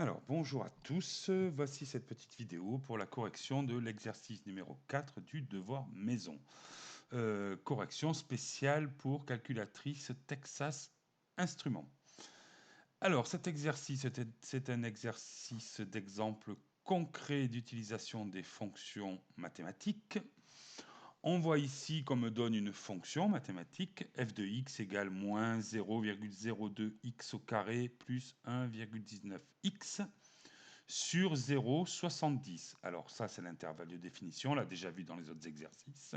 Alors, bonjour à tous. Voici cette petite vidéo pour la correction de l'exercice numéro 4 du devoir maison. Correction spéciale pour calculatrice Texas Instruments. Alors, cet exercice, c'est un exercice d'exemple concret d'utilisation des fonctions mathématiques. On voit ici qu'on me donne une fonction mathématique, f de x égale moins 0,02x au carré plus 1,19x sur 0,70. Alors ça, c'est l'intervalle de définition, on l'a déjà vu dans les autres exercices,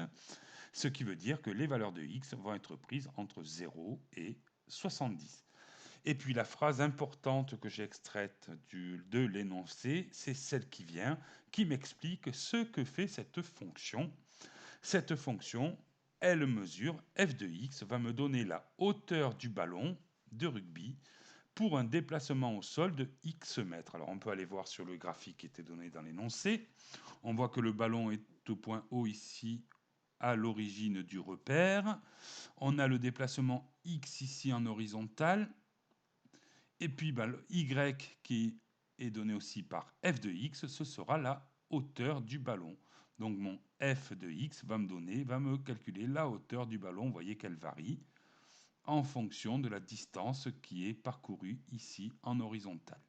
ce qui veut dire que les valeurs de x vont être prises entre 0 et 70. Et puis la phrase importante que j'ai extraite de l'énoncé, c'est celle qui vient, qui m'explique ce que fait cette fonction. Cette fonction, elle mesure, f de x va me donner la hauteur du ballon de rugby pour un déplacement au sol de x mètres. Alors on peut aller voir sur le graphique qui était donné dans l'énoncé. On voit que le ballon est au point O ici, à l'origine du repère. On a le déplacement x ici en horizontal. Et puis le y qui est donné aussi par f de x, ce sera la hauteur du ballon. Donc mon f de x va me calculer la hauteur du ballon. Vous voyez qu'elle varie en fonction de la distance qui est parcourue ici en horizontal,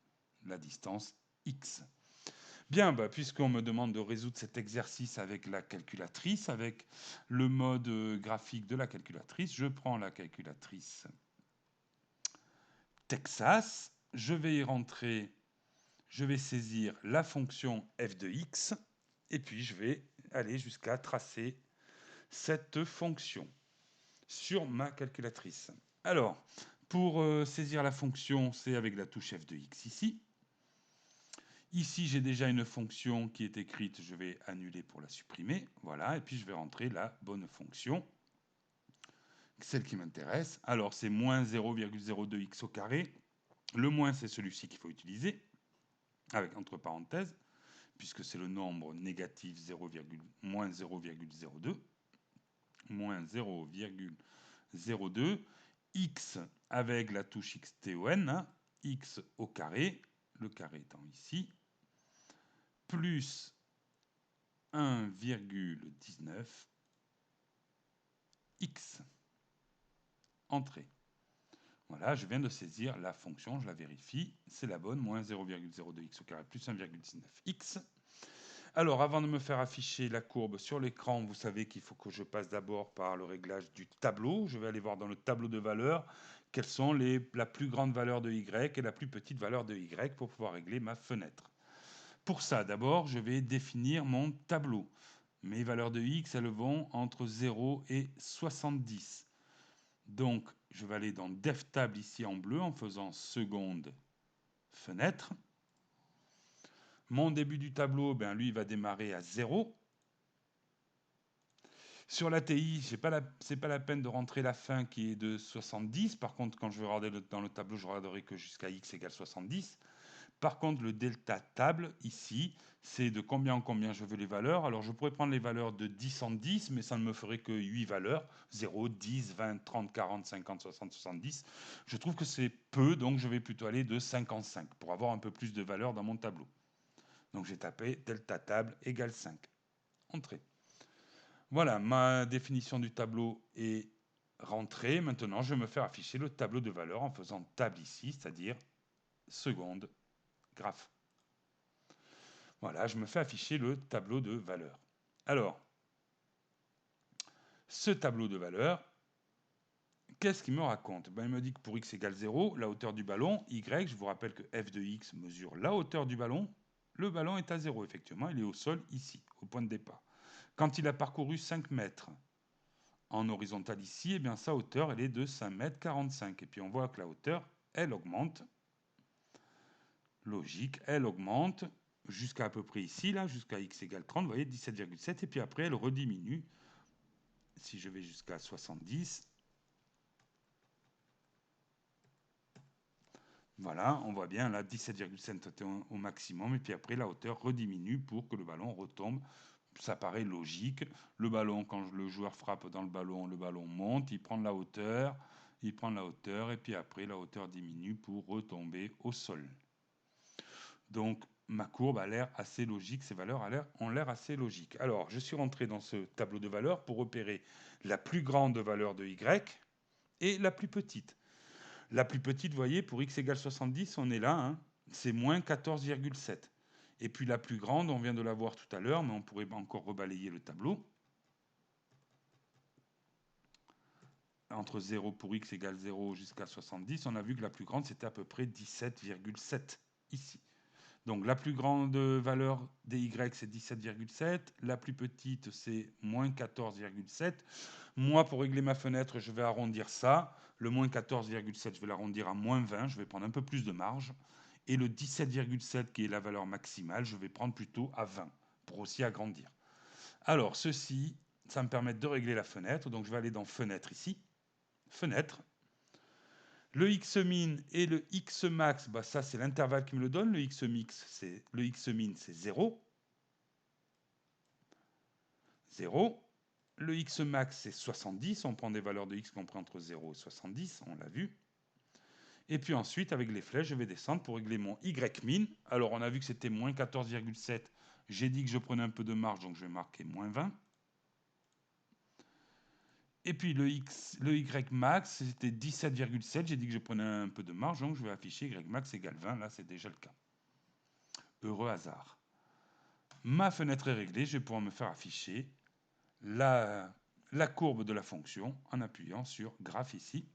la distance x. Bien, puisqu'on me demande de résoudre cet exercice avec la calculatrice, avec le mode graphique de la calculatrice, je prends la calculatrice Texas, je vais y rentrer, je vais saisir la fonction f de x, et puis je vais aller jusqu'à tracer cette fonction sur ma calculatrice. Alors, pour saisir la fonction, c'est avec la touche f de x ici. Ici, j'ai déjà une fonction qui est écrite, je vais annuler pour la supprimer. Voilà, et puis je vais rentrer la bonne fonction, celle qui m'intéresse. Alors, c'est moins 0,02x au carré. Le moins, c'est celui-ci qu'il faut utiliser, avec entre parenthèses, puisque c'est le nombre négatif moins 0,02. Moins 0,02. X avec la touche xton, hein, x au carré, le carré étant ici, plus 1,19 x. Entrée. Voilà, je viens de saisir la fonction, je la vérifie, c'est la bonne, moins 0,02x au carré plus 1,19x. Alors, avant de me faire afficher la courbe sur l'écran, vous savez qu'il faut que je passe d'abord par le réglage du tableau. Je vais aller voir dans le tableau de valeurs quelles sont la plus grande valeur de y et la plus petite valeur de y pour pouvoir régler ma fenêtre. Pour ça, d'abord, je vais définir mon tableau. Mes valeurs de x, elles vont entre 0 et 70. Donc, je vais aller dans Def Table ici en bleu en faisant seconde fenêtre. Mon début du tableau, lui, il va démarrer à 0. Sur la TI, ce n'est pas la peine de rentrer la fin qui est de 70. Par contre, quand je vais regarder dans le tableau, je regarderai que jusqu'à x égale 70. Par contre, le delta table, ici, c'est de combien en combien je veux les valeurs. Alors, je pourrais prendre les valeurs de 10 en 10, mais ça ne me ferait que 8 valeurs. 0, 10, 20, 30, 40, 50, 60, 70. Je trouve que c'est peu, donc je vais plutôt aller de 5 en 5 pour avoir un peu plus de valeurs dans mon tableau. Donc, j'ai tapé delta table égale 5. Entrée. Voilà, ma définition du tableau est rentrée. Maintenant, je vais me faire afficher le tableau de valeurs en faisant table ici, c'est-à-dire seconde graphe. Voilà, je me fais afficher le tableau de valeurs. Alors, ce tableau de valeurs, qu'est-ce qu'il me raconte? Il me dit que pour x égale 0, la hauteur du ballon, y, je vous rappelle que f de x mesure la hauteur du ballon. Le ballon est à 0, effectivement, il est au sol ici, au point de départ. Quand il a parcouru 5 mètres, en horizontal ici, sa hauteur, elle est de 5,45 m. Et puis on voit que la hauteur, elle augmente. Logique, elle augmente jusqu'à peu près ici, là, jusqu'à x égale 30, vous voyez, 17,7. Et puis après, elle rediminue. Si je vais jusqu'à 70, voilà, on voit bien, là, 17,7 au maximum. Et puis après, la hauteur rediminue pour que le ballon retombe. Ça paraît logique. Le ballon, quand le joueur frappe dans le ballon monte, il prend de la hauteur, et puis après, la hauteur diminue pour retomber au sol. Donc, ma courbe a l'air assez logique, ces valeurs ont l'air assez logiques. Alors, je suis rentré dans ce tableau de valeurs pour repérer la plus grande valeur de y et la plus petite. La plus petite, vous voyez, pour x égale 70, on est là, hein, c'est moins 14,7. Et puis la plus grande, on vient de la voir tout à l'heure, mais on pourrait encore rebalayer le tableau. Entre 0 pour x égale 0 jusqu'à 70, on a vu que la plus grande, c'était à peu près 17,7 ici. Donc la plus grande valeur des y, c'est 17,7. La plus petite, c'est moins 14,7. Moi, pour régler ma fenêtre, je vais arrondir ça. Le moins 14,7, je vais l'arrondir à moins 20. Je vais prendre un peu plus de marge. Et le 17,7, qui est la valeur maximale, je vais prendre plutôt à 20 pour aussi agrandir. Alors, ceci, ça me permet de régler la fenêtre. Donc, je vais aller dans Fenêtre ici. Fenêtre. Le x-min et le x-max, bah ça c'est l'intervalle qui me le donne. Le x-min c'est 0. 0. Le x-max c'est 70. On prend des valeurs de x compris entre 0 et 70, on l'a vu. Et puis ensuite, avec les flèches, je vais descendre pour régler mon y-min. Alors on a vu que c'était moins 14,7. J'ai dit que je prenais un peu de marge, donc je vais marquer moins 20. Et puis le y max, c'était 17,7. J'ai dit que je prenais un peu de marge, donc je vais afficher y max égale 20. Là, c'est déjà le cas. Heureux hasard. Ma fenêtre est réglée, je vais pouvoir me faire afficher la courbe de la fonction en appuyant sur Graphe ici.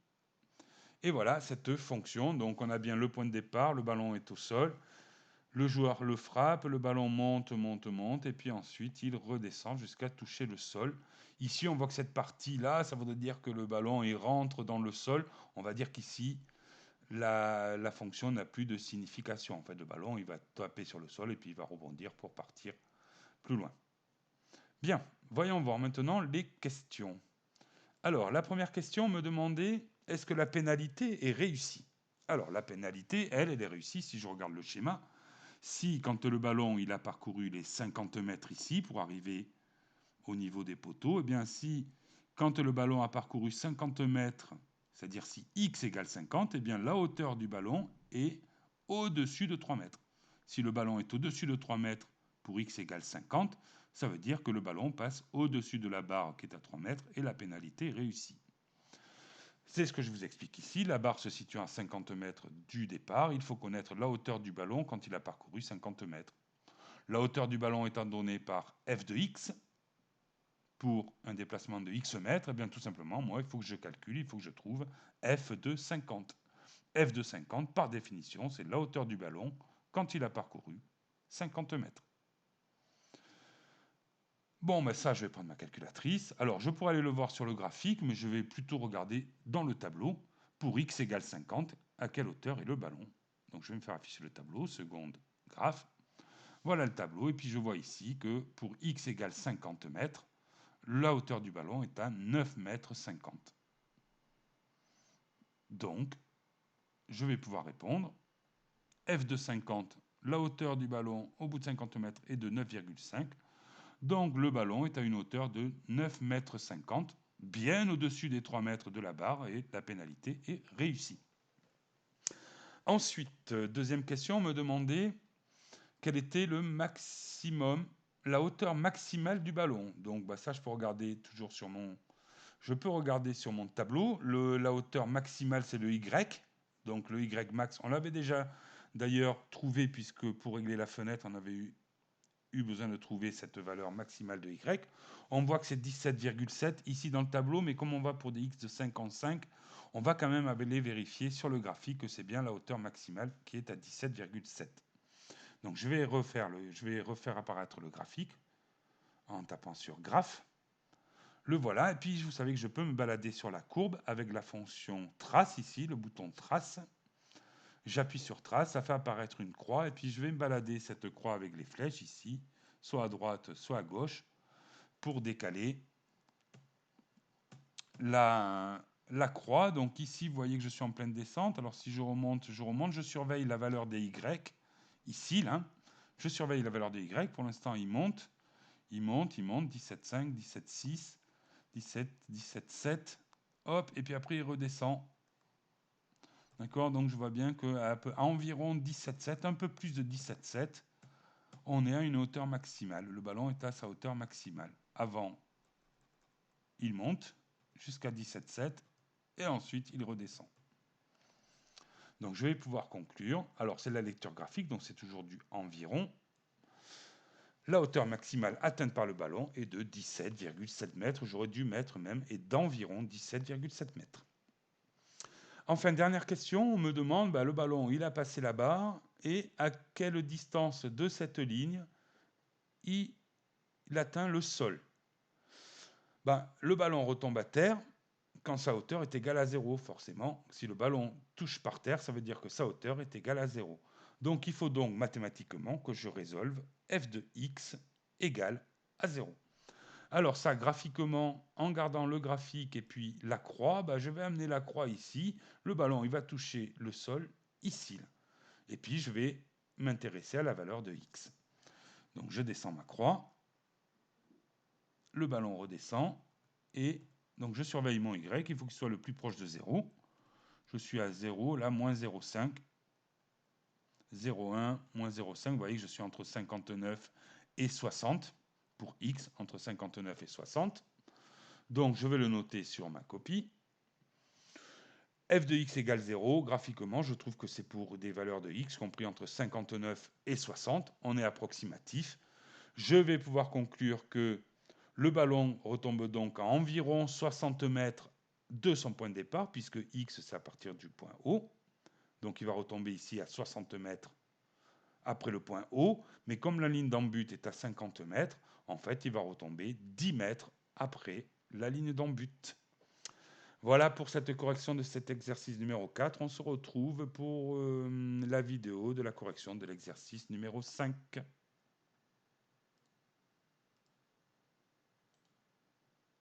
Et voilà cette fonction. Donc on a bien le point de départ, le ballon est au sol, le joueur le frappe, le ballon monte, monte, monte, et puis ensuite il redescend jusqu'à toucher le sol. Ici, on voit que cette partie-là, ça voudrait dire que le ballon il rentre dans le sol. On va dire qu'ici, la fonction n'a plus de signification. En fait, le ballon, il va taper sur le sol et puis il va rebondir pour partir plus loin. Bien, voyons voir maintenant les questions. Alors, la première question me demandait, est-ce que la pénalité est réussie? Alors, la pénalité, elle est réussie si je regarde le schéma. Si, quand le ballon il a parcouru les 50 mètres ici pour arriver au niveau des poteaux, et bien si, quand le ballon a parcouru 50 mètres, c'est-à-dire si x égale 50, et bien la hauteur du ballon est au-dessus de 3 mètres. Si le ballon est au-dessus de 3 mètres pour x égale 50, ça veut dire que le ballon passe au-dessus de la barre qui est à 3 mètres et la pénalité est réussie. C'est ce que je vous explique ici. La barre se situe à 50 mètres du départ. Il faut connaître la hauteur du ballon quand il a parcouru 50 mètres. La hauteur du ballon étant donnée par f de x, pour un déplacement de x mètres, et bien tout simplement, moi, il faut que je calcule, il faut que je trouve f de 50. F de 50, par définition, c'est la hauteur du ballon quand il a parcouru 50 mètres. Bon, ben ça, je vais prendre ma calculatrice. Alors, je pourrais aller le voir sur le graphique, mais je vais plutôt regarder dans le tableau. Pour x égale 50, à quelle hauteur est le ballon? Donc, je vais me faire afficher le tableau, seconde graphe. Voilà le tableau, et puis je vois ici que pour x égale 50 mètres, la hauteur du ballon est à 9 mètres 50. Donc, je vais pouvoir répondre. F de 50, la hauteur du ballon au bout de 50 mètres est de 9,5. Donc, le ballon est à une hauteur de 9 mètres 50, bien au-dessus des 3 mètres de la barre, et la pénalité est réussie. Ensuite, deuxième question, on me demandait quel était le maximum, la hauteur maximale du ballon. Donc, bah, ça, je peux regarder toujours sur mon... Je peux regarder sur mon tableau. La hauteur maximale, c'est le Y. Donc, le Y max, on l'avait déjà d'ailleurs trouvé, puisque pour régler la fenêtre, on avait eu besoin de trouver cette valeur maximale de Y. On voit que c'est 17,7 ici dans le tableau, mais comme on va pour des X de 55, on va quand même aller vérifier sur le graphique que c'est bien la hauteur maximale qui est à 17,7. Donc je vais refaire apparaître le graphique en tapant sur Graphe. Le voilà, et puis vous savez que je peux me balader sur la courbe avec la fonction trace ici, le bouton trace. J'appuie sur trace, ça fait apparaître une croix, et puis je vais me balader cette croix avec les flèches ici, soit à droite, soit à gauche, pour décaler la croix. Donc ici, vous voyez que je suis en pleine descente. Alors si je remonte, je surveille la valeur des Y, ici, là. Je surveille la valeur des Y, pour l'instant il monte, 17,5, 17,6, 17, 17,7, hop, et puis après il redescend D'accord? Donc je vois bien qu'à environ 17,7, un peu plus de 17,7, on est à une hauteur maximale. Le ballon est à sa hauteur maximale. Avant, il monte jusqu'à 17,7 et ensuite il redescend. Donc je vais pouvoir conclure. Alors c'est la lecture graphique, donc c'est toujours du environ. La hauteur maximale atteinte par le ballon est de 17,7 mètres. J'aurais dû mettre même et d'environ 17,7 mètres. Enfin, dernière question, on me demande, le ballon, il a passé la barre et à quelle distance de cette ligne il atteint le sol. Le ballon retombe à terre quand sa hauteur est égale à 0, forcément. Si le ballon touche par terre, ça veut dire que sa hauteur est égale à 0. Donc il faut donc mathématiquement que je résolve f de x égale à 0. Alors ça, graphiquement, en gardant le graphique et puis la croix, je vais amener la croix ici. Le ballon, il va toucher le sol ici. Et puis je vais m'intéresser à la valeur de x. Donc je descends ma croix. Le ballon redescend. Et donc je surveille mon y. Il faut qu'il soit le plus proche de 0. Je suis à 0, là, moins 0,5. 0,1, moins 0,5. Vous voyez que je suis entre 59 et 60 pour x, entre 59 et 60. Donc je vais le noter sur ma copie. F de x égale 0, graphiquement, je trouve que c'est pour des valeurs de x compris entre 59 et 60. On est approximatif. Je vais pouvoir conclure que le ballon retombe donc à environ 60 mètres de son point de départ, puisque x, c'est à partir du point O. Donc il va retomber ici à 60 mètres après le point O. Mais comme la ligne d'en-but est à 50 mètres, en fait, il va retomber 10 mètres après la ligne d'en-but. Voilà pour cette correction de cet exercice numéro 4. On se retrouve pour la vidéo de la correction de l'exercice numéro 5.